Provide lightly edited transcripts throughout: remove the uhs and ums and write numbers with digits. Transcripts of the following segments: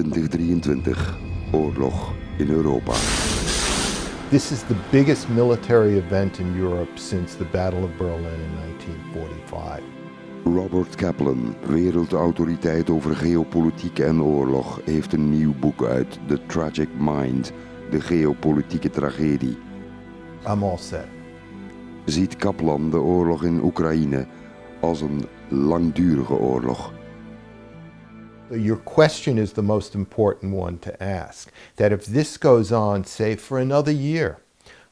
2023. Oorlog in Europa. This is the biggest military event in Europe since the Battle of Berlin in 1945. Robert Kaplan, wereldautoriteit over geopolitiek en oorlog, heeft een nieuw boek uit, The Tragic Mind, de geopolitieke tragedie. I'm all set. Ziet Kaplan de oorlog in Oekraïne als een langdurige oorlog? Your question is the most important one to ask. That if this goes on, say, for another year,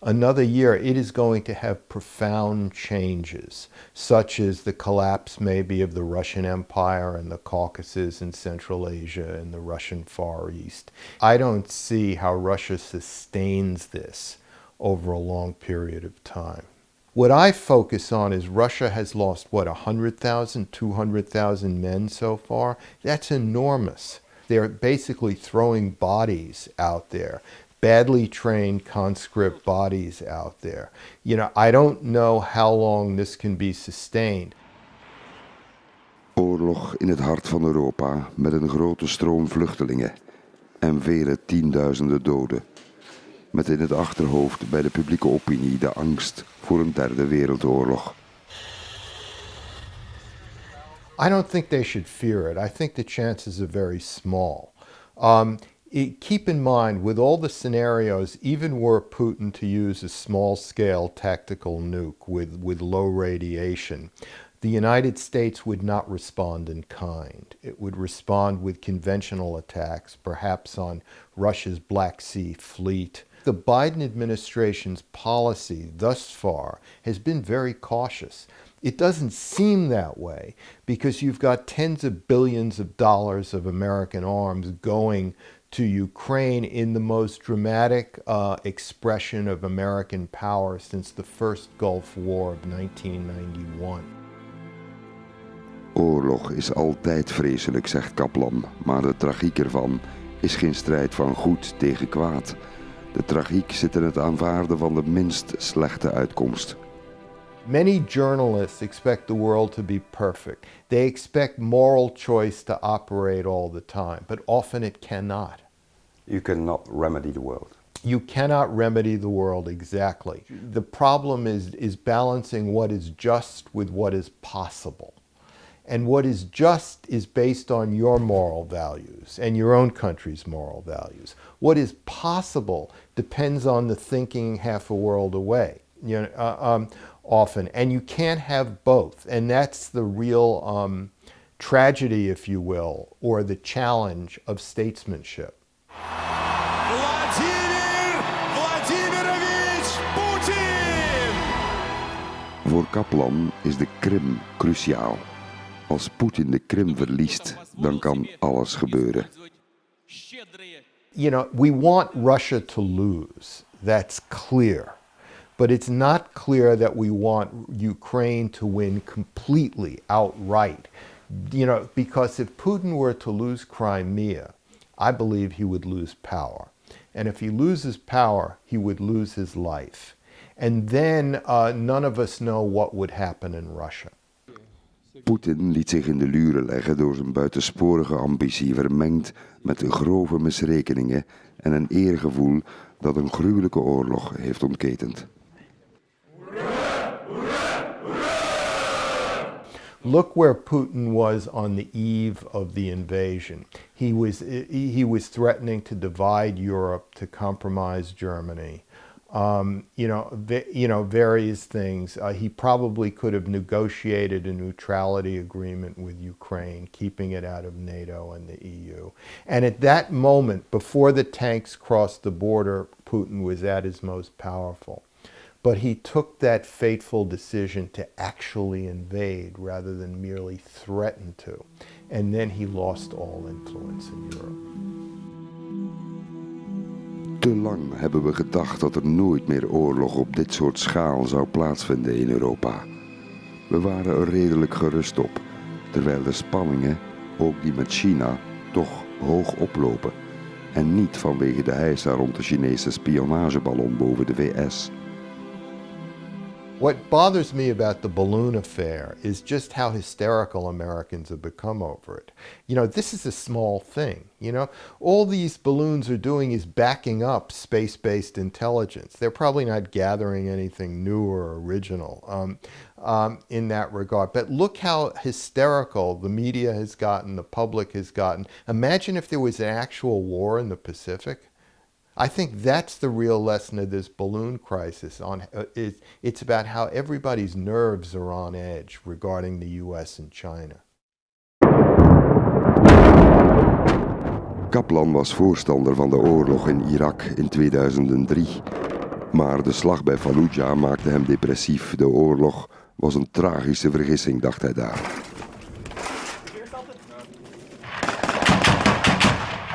it is going to have profound changes, such as the collapse maybe of the Russian Empire and the Caucasus and Central Asia and the Russian Far East. I don't see how Russia sustains this over a long period of time. What I focus on is Russia has lost, 100,000, 200,000 men so far? That's enormous. They're basically throwing bodies out there, badly trained conscript bodies out there. I don't know how long this can be sustained. Oorlog in het hart van Europa met een grote stroom vluchtelingen en vele tienduizenden doden. Met in het achterhoofd bij de publieke opinie de angst voor een derde wereldoorlog. I don't think they should fear it. I think the chances are very small. Keep in mind, with all the scenarios, even were Putin to use a small-scale tactical nuke with low radiation, the United States would not respond in kind. It would respond with conventional attacks, perhaps on Russia's Black Sea fleet. The Biden administration's policy thus far has been very cautious. It doesn't seem that way because you've got tens of billions of dollars of American arms going to Ukraine in the most dramatic expression of American power since the first Gulf War of 1991. Oorlog is altijd vreselijk, zegt Kaplan, maar de tragiek ervan is geen strijd van goed tegen kwaad. De tragiek zit in het aanvaarden van de minst slechte uitkomst. Many journalists expect the world to be perfect. They expect moral choice to operate all the time, but often it cannot. You cannot remedy the world. You cannot remedy the world, exactly. The problem is balancing what is just with what is possible. And what is just is based on your moral values and your own country's moral values. What is possible depends on the thinking half a world away, often. And you can't have both. And that's the real tragedy, if you will, or the challenge of statesmanship. Voor Kaplan is de Krim cruciaal. Als Poetin de Krim verliest, dan kan alles gebeuren. We want Russia to lose. That's clear. But it's not clear that we want Ukraine to win completely, outright. Because if Putin were to lose Crimea, I believe he would lose power. And if he loses power, he would lose his life. And then none of us know what would happen in Russia. Poetin liet zich in de luren leggen door zijn buitensporige ambitie vermengd met grove misrekeningen en een eergevoel dat een gruwelijke oorlog heeft ontketend. Look where Putin was on the eve of the invasion. He was threatening to divide Europe, to compromise Germany. Various things. He probably could have negotiated a neutrality agreement with Ukraine, keeping it out of NATO and the EU. And at that moment, before the tanks crossed the border, Putin was at his most powerful. But he took that fateful decision to actually invade rather than merely threaten to. And then he lost all influence in Europe. Te lang hebben we gedacht dat er nooit meer oorlog op dit soort schaal zou plaatsvinden in Europa. We waren er redelijk gerust op, terwijl de spanningen, ook die met China, toch hoog oplopen. En niet vanwege de heisa rond de Chinese spionageballon boven de VS. What bothers me about the balloon affair is just how hysterical Americans have become over it. You know, this is a small thing, you know. All these balloons are doing is backing up space-based intelligence. They're probably not gathering anything new or original in that regard. But look how hysterical the media has gotten, the public has gotten. Imagine if there was an actual war in the Pacific. I think that's the real lesson of this balloon crisis. It's about how everybody's nerves are on edge regarding the US and China. Kaplan was voorstander van de oorlog in Irak in 2003. Maar de slag bij Fallujah maakte hem depressief. De oorlog was een tragische vergissing, dacht hij daar.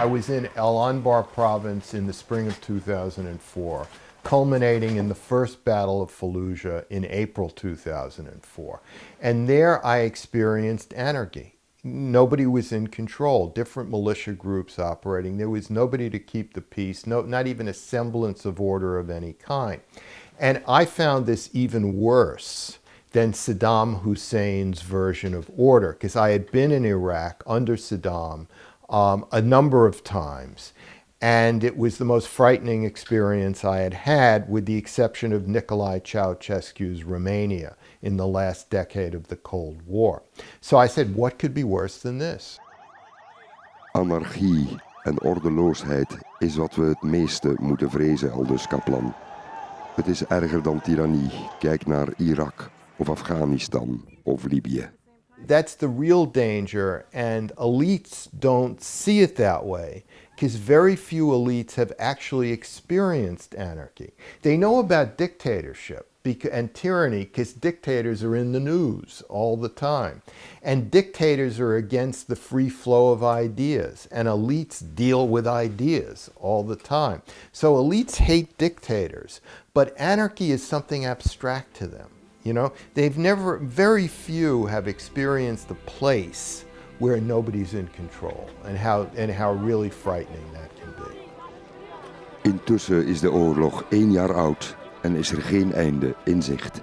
I was in El Anbar province in the spring of 2004, culminating in the first Battle of Fallujah in April 2004. And there I experienced anarchy. Nobody was in control, different militia groups operating. There was nobody to keep the peace, not even a semblance of order of any kind. And I found this even worse than Saddam Hussein's version of order, because I had been in Iraq under Saddam a number of times, and it was the most frightening experience I had had, with the exception of Nicolae Ceausescu's Romania in the last decade of the Cold War. So I said, what could be worse than this? Anarchie en ordeloosheid is wat we het meeste moeten vrezen, aldus Kaplan. Het is erger dan tirannie. Kijk naar Irak of Afghanistan of Libië. That's the real danger, and elites don't see it that way, because very few elites have actually experienced anarchy. They know about dictatorship and tyranny because dictators are in the news all the time. And dictators are against the free flow of ideas, and elites deal with ideas all the time. So elites hate dictators, but anarchy is something abstract to them. You know, very few have experienced a place where nobody's in control, and how really frightening that can be. Intussen is de oorlog 1 jaar oud en is er geen einde in zicht.